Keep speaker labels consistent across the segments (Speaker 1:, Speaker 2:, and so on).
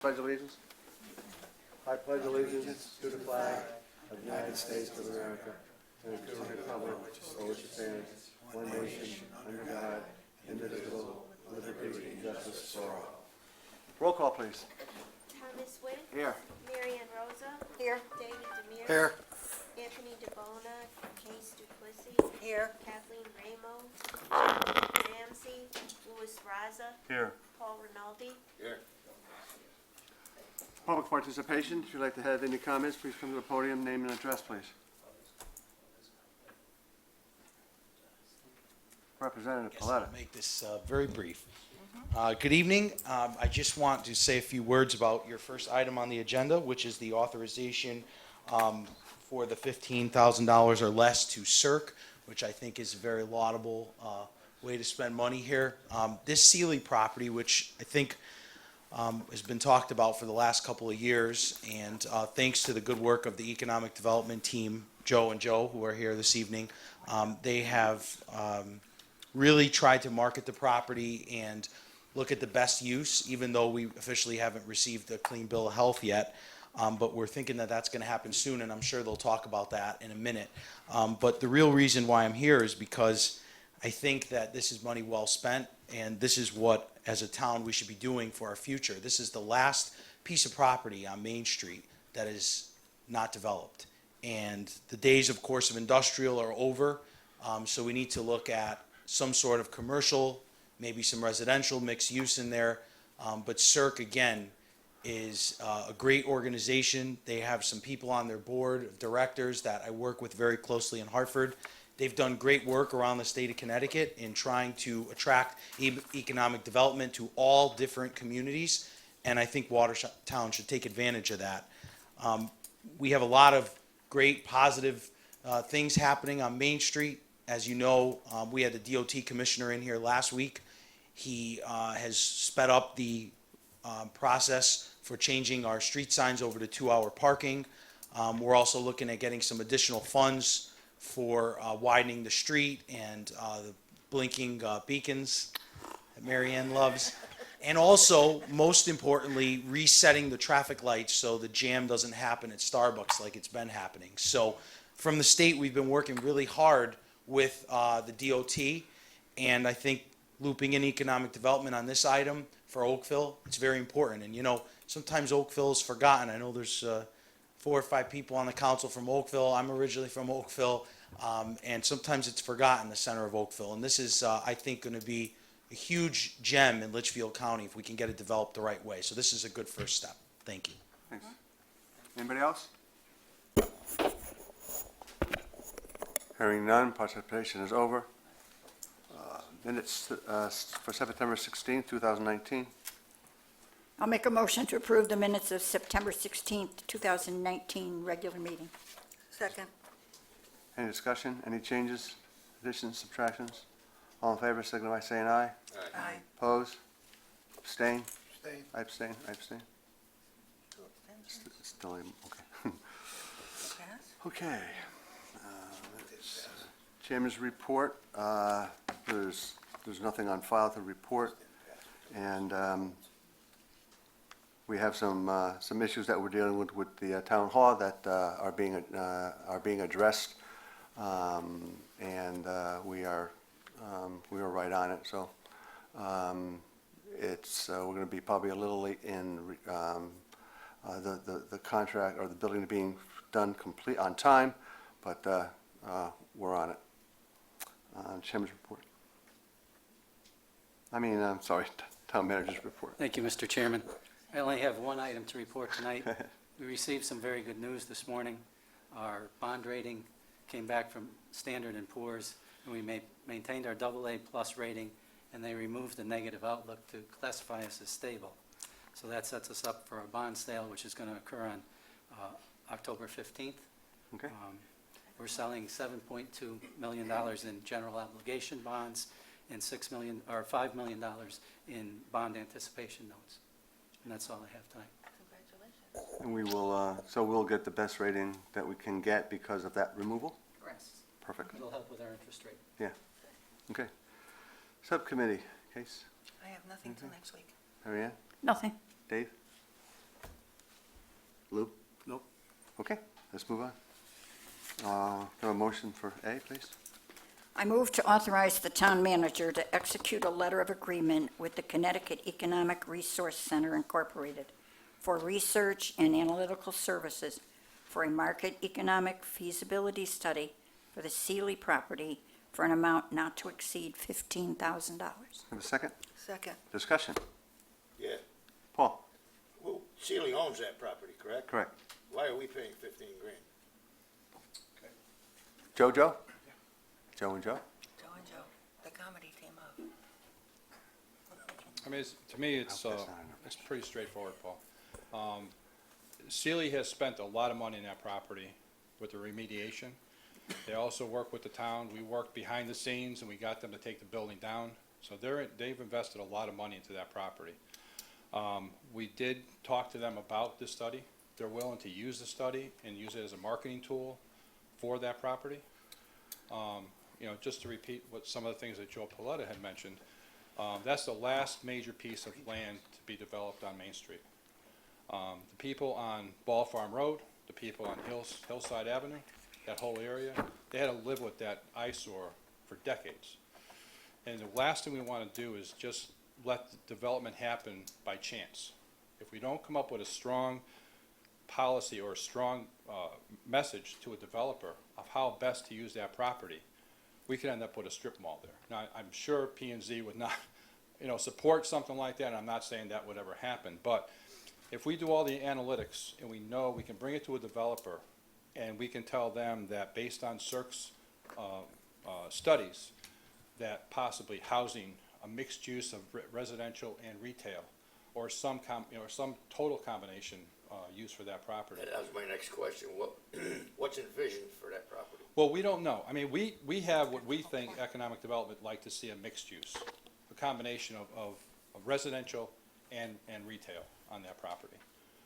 Speaker 1: Pledge allegiance. I pledge allegiance to the flag of the United States of America and to the republic for which it stands, one nation, under God, indivisible, with liberty and justice for all. Roll call, please.
Speaker 2: Thomas Witt.
Speaker 1: Here.
Speaker 2: Marianne Rosa.
Speaker 3: Here.
Speaker 2: David Demir.
Speaker 4: Here.
Speaker 2: Anthony DeBona. Case Duplessis.
Speaker 3: Here.
Speaker 2: Kathleen Ramos. Ramsey. Louis Raza.
Speaker 1: Here.
Speaker 2: Paul Rinaldi.
Speaker 4: Here.
Speaker 1: Public participation. If you'd like to have any comments, please come to the podium, name and address, please. Representative
Speaker 5: Yes,
Speaker 1: Paletta.
Speaker 5: I'll make this very brief. Good evening. I just want to say a few words about your first item on the agenda, which is the authorization for the $15,000 or less to CERC, which I think is a very laudable way to spend money here. This Sealy property, which I think has been talked about for the last couple of years, and thanks to the good work of the economic development team, Joe and Joe, who are here this evening, they have really tried to market the property and look at the best use, even though we officially haven't received a clean bill of health yet. But we're thinking that that's going to happen soon, and I'm sure they'll talk about that in a minute. But the real reason why I'm here is because I think that this is money well spent, and this is what, as a town, we should be doing for our future. This is the last piece of property on Main Street that is not developed. And the days, of course, of industrial are over, so we need to look at some sort of commercial, maybe some residential mixed use in there. But CERC, again, is a great organization. They have some people on their board of directors that I work with very closely in Hartford. They've done great work around the state of Connecticut in trying to attract economic development to all different communities, and I think Watertown should take advantage of that. We have a lot of great positive things happening on Main Street. As you know, we had the DOT commissioner in here last week. He has sped up the process for changing our street signs over to 2-hour parking. We're also looking at getting some additional funds for widening the street and the blinking beacons that Marianne loves. And also, most importantly, resetting the traffic lights so the jam doesn't happen at Starbucks like it's been happening. So from the state, we've been working really hard with the DOT, and I think looping in economic development on this item for Oakville, it's very important. And you know, sometimes Oakville is forgotten. I know there's 4 or 5 people on the council from Oakville. I'm originally from Oakville, and sometimes it's forgotten, the center of Oakville. And this is, I think, going to be a huge gem in Litchfield County if we can get it developed the right way. So this is a good first step. Thank you.
Speaker 1: Thanks. Anybody else? Hearing none, participation is over. Minutes for September 16th, 2019.
Speaker 3: I'll make a motion to approve the minutes of September 16th, 2019 regular meeting. Second.
Speaker 1: Any discussion? Any changes, additions, subtractions? All in favor, signify by saying aye.
Speaker 3: Aye.
Speaker 1: Oppose? Abstain?
Speaker 4: Abstain.
Speaker 1: I abstain. I abstain. Still, okay. Okay. Chairman's report. There's nothing on file to report, and we have some issues that we're dealing with the town hall that are being addressed, and we are right on it. So we're going to be probably a little late in the contract or the building being done complete on time, but we're on it. Chairman's report. I'm sorry, town manager's report.
Speaker 6: Thank you, Mr. Chairman. I only have one item to report tonight. We received some very good news this morning. Our bond rating came back from Standard & Poor's, and we maintained our AA+ rating, and they removed the negative outlook to classify us as stable. So that sets us up for a bond sale, which is going to occur on October 15th.
Speaker 1: Okay.
Speaker 6: We're selling $7.2 million in general obligation bonds and $5 million in bond anticipation notes. And that's all I have tonight.
Speaker 2: Congratulations.
Speaker 1: And we will, so we'll get the best rating that we can get because of that removal?
Speaker 6: Correct.
Speaker 1: Perfect.
Speaker 6: It'll help with our interest rate.
Speaker 1: Yeah. Okay. Subcommittee, Case?
Speaker 3: I have nothing till next week.
Speaker 1: Marianne?
Speaker 3: Nothing.
Speaker 1: Dave? Lou?
Speaker 4: Nope.
Speaker 1: Okay, let's move on. Have a motion for A, please?
Speaker 3: I move to authorize the town manager to execute a letter of agreement with the Connecticut Economic Resource Center Incorporated for research and analytical services for a market economic feasibility study for the Sealy property for an amount not to exceed $15,000.
Speaker 1: Have a second?
Speaker 3: Second.
Speaker 1: Discussion?
Speaker 4: Yeah.
Speaker 1: Paul?
Speaker 4: Well, Sealy owns that property, correct?
Speaker 1: Correct.
Speaker 4: Why are we paying 15 grand?
Speaker 1: Joe? Joe and Joe?
Speaker 3: Joe and Joe, the comedy team up.
Speaker 7: I mean, to me, it's pretty straightforward, Paul. Sealy has spent a lot of money in that property with the remediation. They also work with the town. We worked behind the scenes, and we got them to take the building down. So they've invested a lot of money into that property. We did talk to them about this study. They're willing to use the study and use it as a marketing tool for that property. Just to repeat what some of the things that Joe Paletta had mentioned, that's the last major piece of land to be developed on Main Street. The people on Ball Farm Road, the people on Hillside Avenue, that whole area, they had to live with that eyesore for decades. And the last thing we want to do is just let the development happen by chance. If we don't come up with a strong policy or a strong message to a developer of how best to use that property, we could end up with a strip mall there. Now, I'm sure P&Z would not, support something like that, and I'm not saying that would ever happen, but if we do all the analytics and we know we can bring it to a developer and we can tell them that based on CERC's studies, that possibly housing, a mixed use of residential and retail, or some total combination use for that property.
Speaker 4: That was my next question. What's envisioned for that property?
Speaker 7: Well, we don't know. I mean, we have what we think economic development like to see a mixed use, a combination of residential and retail on that property.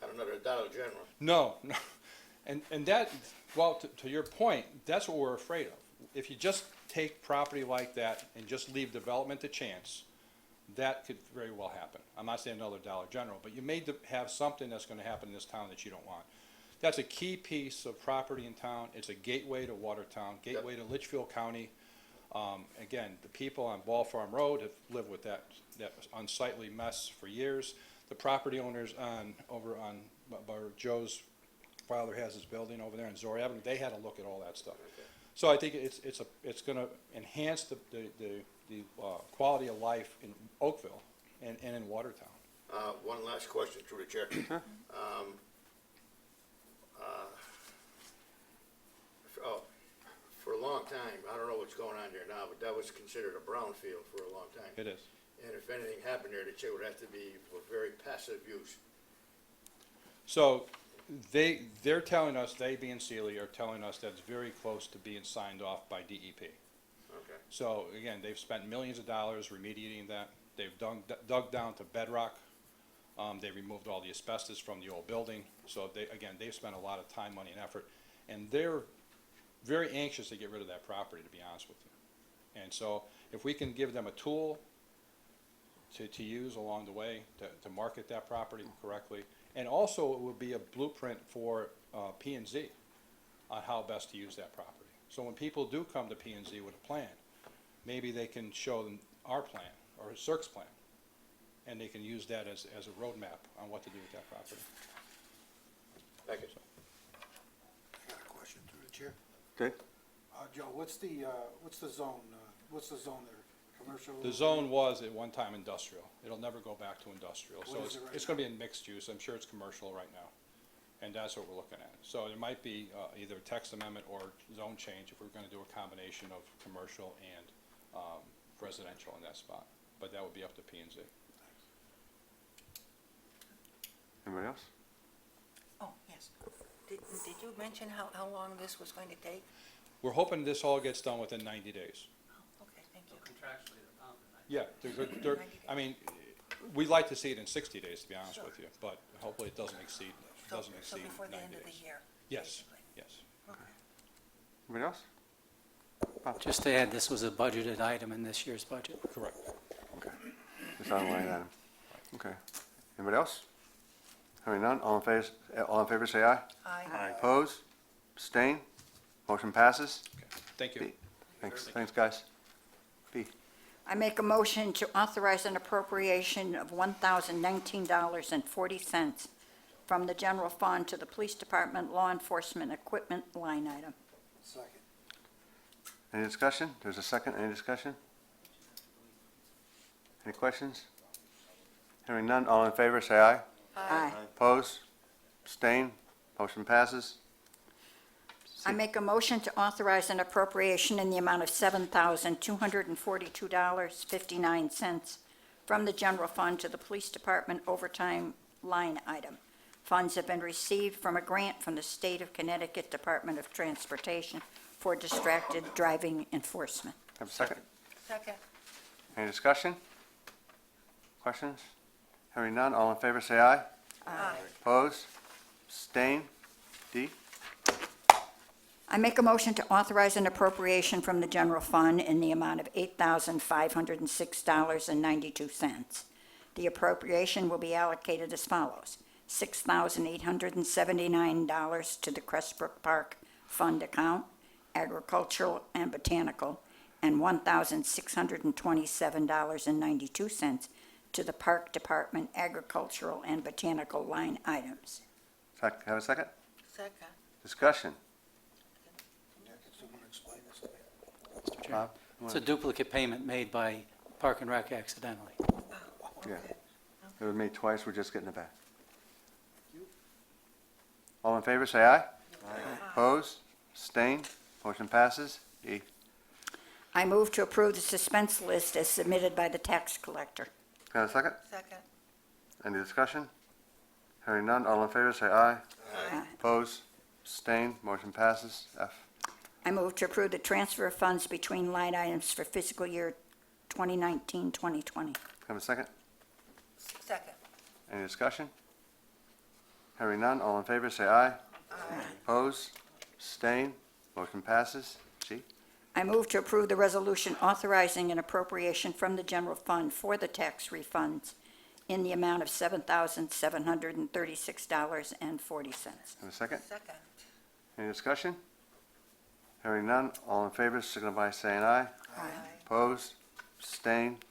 Speaker 4: Not another Dollar General.
Speaker 7: No. And that, well, to your point, that's what we're afraid of. If you just take property like that and just leave development to chance, that could very well happen. I'm not saying another Dollar General, but you may have something that's gonna happen in this town that you don't want. That's a key piece of property in town. It's a gateway to Watertown, gateway to Litchfield County. Again, the people on Ball Farm Road have lived with that unsightly mess for years. The property owners over on where Joe's father has his building over there on Zory Avenue, they had to look at all that stuff.
Speaker 4: Okay.
Speaker 7: So I think it's gonna enhance the quality of life in Oakville and in Watertown.
Speaker 4: One last question through the chair. For a long time, I don't know what's going on there now, but that was considered a brownfield for a long time.
Speaker 7: It is.
Speaker 4: And if anything happened there, the chair would have to be for very passive use.
Speaker 7: So they're telling us, they being Sealy, are telling us that it's very close to being signed off by DEP.
Speaker 4: Okay.
Speaker 7: So again, they've spent millions of dollars remediating that. They've dug down to bedrock. They removed all the asbestos from the old building. So they've spent a lot of time, money, and effort. And they're very anxious to get rid of that property, to be honest with you. And so if we can give them a tool to use along the way to market that property correctly, and also it would be a blueprint for P&Z on how best to use that property. So when people do come to P&Z with a plan, maybe they can show them our plan or CERC's plan, and they can use that as a roadmap on what to do with that property.
Speaker 4: Thank you.
Speaker 8: I got a question through the chair.
Speaker 1: Dave?
Speaker 8: Joe, what's the zone, what's the zone there? Commercial?
Speaker 7: The zone was at one time industrial. It'll never go back to industrial. So
Speaker 8: What is it right
Speaker 7: it's gonna be in mixed use. I'm sure it's commercial right now. And that's what we're looking at. So there might be either a text amendment or zone change if we're gonna do a combination of commercial and residential in that spot. But that would be up to P&Z.
Speaker 1: Anybody else?
Speaker 9: Oh, yes. Did you mention how long this was going to take?
Speaker 7: We're hoping this all gets done within 90 days.
Speaker 9: Oh, okay, thank you.
Speaker 7: Yeah, I mean, we'd like to see it in 60 days, to be honest with you, but hopefully it doesn't exceed
Speaker 9: So
Speaker 7: 90 days.
Speaker 9: before the end of the year?
Speaker 7: Yes,
Speaker 9: basically.
Speaker 7: yes.
Speaker 9: Okay.
Speaker 1: Anybody else?
Speaker 6: Just to add, this was a budgeted item in this year's budget.
Speaker 7: Correct.
Speaker 1: Okay. Just on line item. Okay. Anybody else? Hearing none, all in favor say aye.
Speaker 9: Aye.
Speaker 1: Opposed? Abstain? Motion passes.
Speaker 7: Thank you.
Speaker 1: B. Thanks, guys. B.
Speaker 3: I make a motion to authorize an appropriation of $1,019.40 from the general fund to the police department law enforcement equipment line item.
Speaker 8: Second.
Speaker 1: Any discussion? There's a second. Any discussion? Any questions? Hearing none, all in favor say aye.
Speaker 3: Aye.
Speaker 1: Opposed? Abstain? Motion passes.
Speaker 3: I make a motion to authorize an appropriation in the amount of $7,242.59 from the general fund to the police department overtime line item. Funds have been received from a grant from the State of Connecticut Department of Transportation for distracted driving enforcement.
Speaker 1: Have a second?
Speaker 9: Second.
Speaker 1: Any discussion? Questions? Hearing none, all in favor say aye.
Speaker 9: Aye.
Speaker 1: Opposed? Abstain? D.
Speaker 3: I make a motion to authorize an appropriation from the general fund in the amount of $8,506.92. The appropriation will be allocated as follows: $6,879 to the Crestbrook Park Fund account, agricultural and botanical, and $1,627.92 to the Park Department agricultural and botanical line items.
Speaker 1: Have a second?
Speaker 9: Second.
Speaker 1: Discussion?
Speaker 8: Yeah, can someone explain this to me?
Speaker 6: Mr. Chairman.
Speaker 1: Bob?
Speaker 6: It's a duplicate payment made by Park and Rec accidentally.
Speaker 1: Yeah. It was made twice, we're just getting it back. All in favor, say aye. Opposed? Abstained? Motion passes. E.
Speaker 3: I move to approve the suspense list as submitted by the tax collector.
Speaker 1: Got a second?
Speaker 9: Second.
Speaker 1: Any discussion? Hearing none, all in favor, say aye.
Speaker 3: Aye.
Speaker 1: Opposed? Abstained? Motion passes. F.
Speaker 3: I move to approve the transfer of funds between line items for fiscal year 2019-2020.
Speaker 1: Have a second?
Speaker 9: Second.
Speaker 1: Any discussion? Hearing none, all in favor, say aye. Opposed? Abstained? Motion passes. G.
Speaker 3: I move to approve the resolution authorizing an appropriation from the general fund for the tax refunds in the amount of $7,736.40.
Speaker 1: Have a second?
Speaker 9: Second.
Speaker 1: Any discussion? Hearing none, all in favor, signify by saying aye. Opposed? Abstained?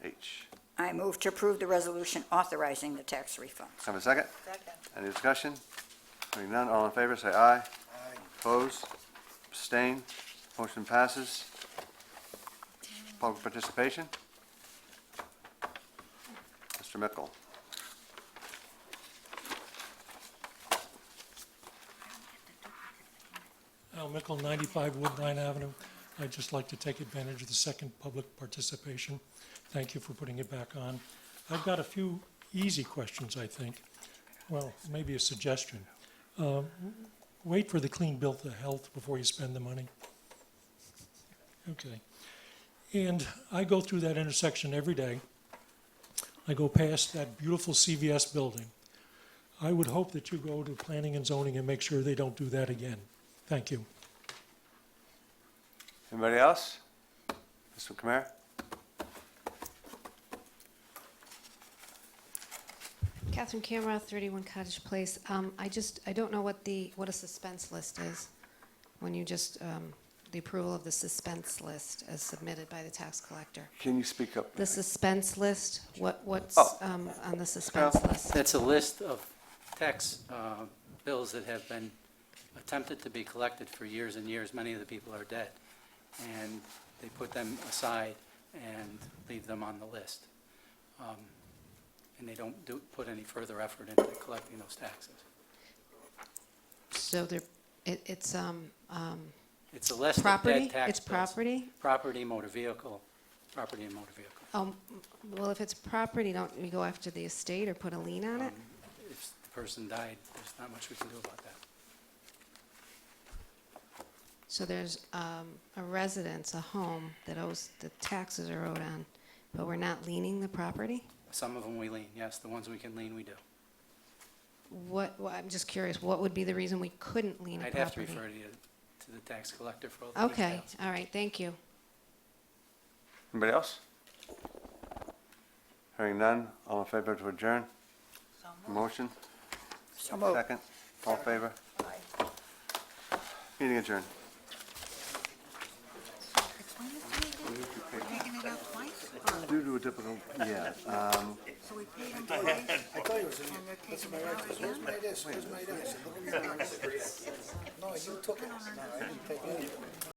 Speaker 1: H.
Speaker 3: I move to approve the resolution authorizing the tax refunds.
Speaker 1: Have a second?
Speaker 9: Second.
Speaker 1: Any discussion? Hearing none, all in favor, say aye. Opposed? Abstained? Motion passes. Public participation? Mr. Mickle.
Speaker 10: Al Mickle, 95 Woodbine Avenue. I'd just like to take advantage of the second public participation. Thank you for putting it back on. I've got a few easy questions, I think. Well, maybe a suggestion. Wait for the clean bill of health before you spend the money. Okay. And I go through that intersection every day. I go past that beautiful CVS building. I would hope that you go to planning and zoning and make sure they don't do that again. Thank you.
Speaker 1: Anybody else? Mr. Kamara?
Speaker 11: Catherine Camera, 31 Cottage Place. I don't know what a suspense list is. When you just, the approval of the suspense list as submitted by the tax collector.
Speaker 1: Can you speak up?
Speaker 11: The suspense list, what's
Speaker 1: Oh.
Speaker 11: on the suspense list?
Speaker 6: That's a list of tax bills that have been attempted to be collected for years and years. Many of the people are dead. And they put them aside and leave them on the list. And they don't put any further effort into collecting those taxes.
Speaker 11: So it's
Speaker 6: It's a list of
Speaker 11: property?
Speaker 6: dead tax
Speaker 11: It's
Speaker 6: bills.
Speaker 11: property?
Speaker 6: Property, motor vehicle, property and motor vehicle.
Speaker 11: Well, if it's property, don't we go after the estate or put a lien on it?
Speaker 6: If the person died, there's not much we can do about that.
Speaker 11: So there's a residence, a home that owes, the taxes are owed on, but we're not liening the property?
Speaker 6: Some of them we lien, yes. The ones we can lien, we do.
Speaker 11: Well, I'm just curious, what would be the reason we couldn't lien a
Speaker 6: I'd
Speaker 11: property?
Speaker 6: have to refer you to the tax collector for all the
Speaker 11: Okay,
Speaker 6: details.
Speaker 11: all right, thank you.
Speaker 1: Anybody else? Hearing none, all in favor to adjourn?
Speaker 9: So moved.
Speaker 1: Motion?
Speaker 3: So moved.
Speaker 1: Second, all in favor? Meeting adjourned.
Speaker 9: Explain this to me again. We're taking it out twice?
Speaker 1: Due to a difficult, yeah,
Speaker 9: So we paid them twice,
Speaker 8: I thought it was in,
Speaker 9: and they're
Speaker 8: that's
Speaker 9: taking
Speaker 8: my
Speaker 9: it out
Speaker 8: address,
Speaker 9: again?
Speaker 8: where's my address, where's my address? Look at my address. No, you took it. No, I didn't take it.